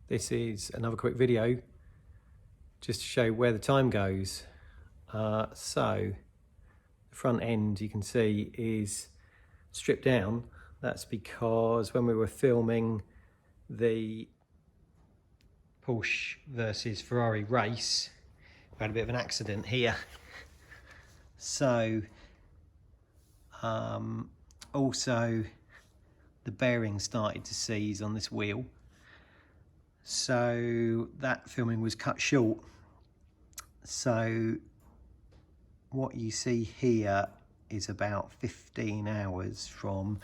This is another quick video just to show where the time goes. So the front end, you can see, is stripped down. That's because when we were filming the Porsche versus Ferrari race, we had a bit of an accident here. So also the bearing started to seize on this wheel, so that filming was cut short. So what you see here is about 15 hours from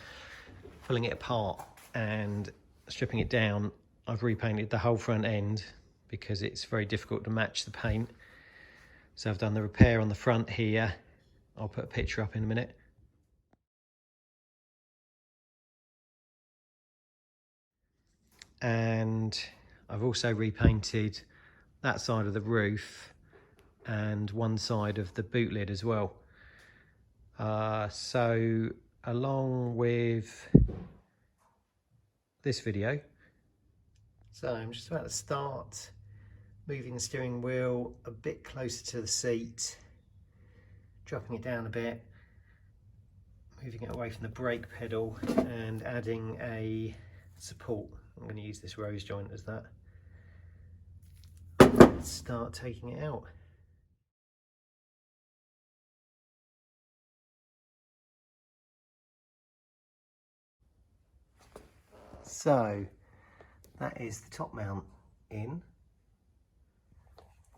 pulling it apart and stripping it down. I've repainted the whole front end because it's very difficult to match the paint. So I've done the repair on the front here. I'll put a picture up in a minute. And I've also repainted that side of the roof and one side of the boot lid as well. So along with this video, so I'm just about to start moving the steering wheel a bit closer to the seat, dropping it down a bit, moving it away from the brake pedal and adding a support. I'm going to use this rose joint as that. Let's start taking it out. So that is the top mount in,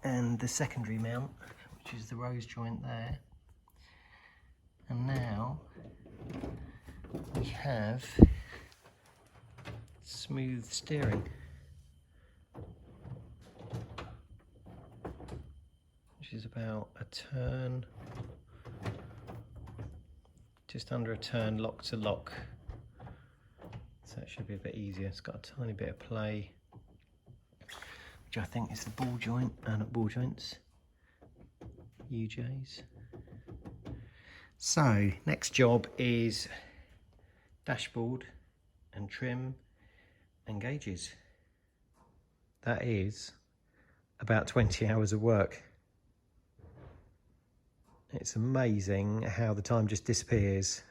and the secondary mount, which is the rose joint there. And now we have smooth steering, which is about a turn, just under a turn lock to lock. So it should be a bit easier. It's got a tiny bit of play, which I think is the ball joint, not ball joints, UJs. So next job is dashboard and trim and gauges. That is about 20 hours of work. It's amazing how the time just disappears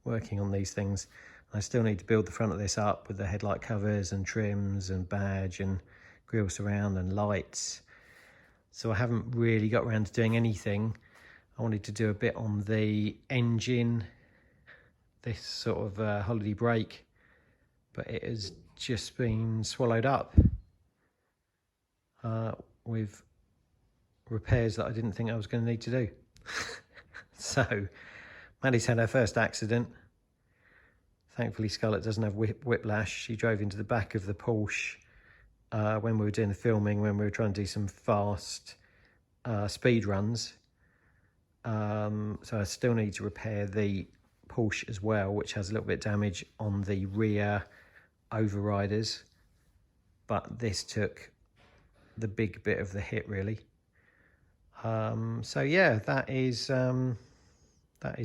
working on these things. I still need to build the front of this up with the headlight covers and trims and badge and grille surround and lights. So I haven't really got around to doing anything. I wanted to do a bit on the engine, this sort of holiday brake, but it has just been swallowed up with repairs that I didn't think I was going to need to do. So Maddie's had her first accident. Thankfully Scarlett doesn't have whiplash. She drove into the back of the Porsche when we were doing the filming, when we were trying to do some fast speed runs. So I still need to repair the Porsche as well, which has a little bit of damage on the rear overriders, but this took the big bit of the hit really. So yeah, that is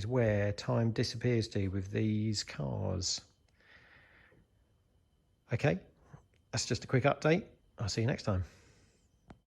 where time disappears to with these cars. Okay, that's just a quick update. I'll see you next time.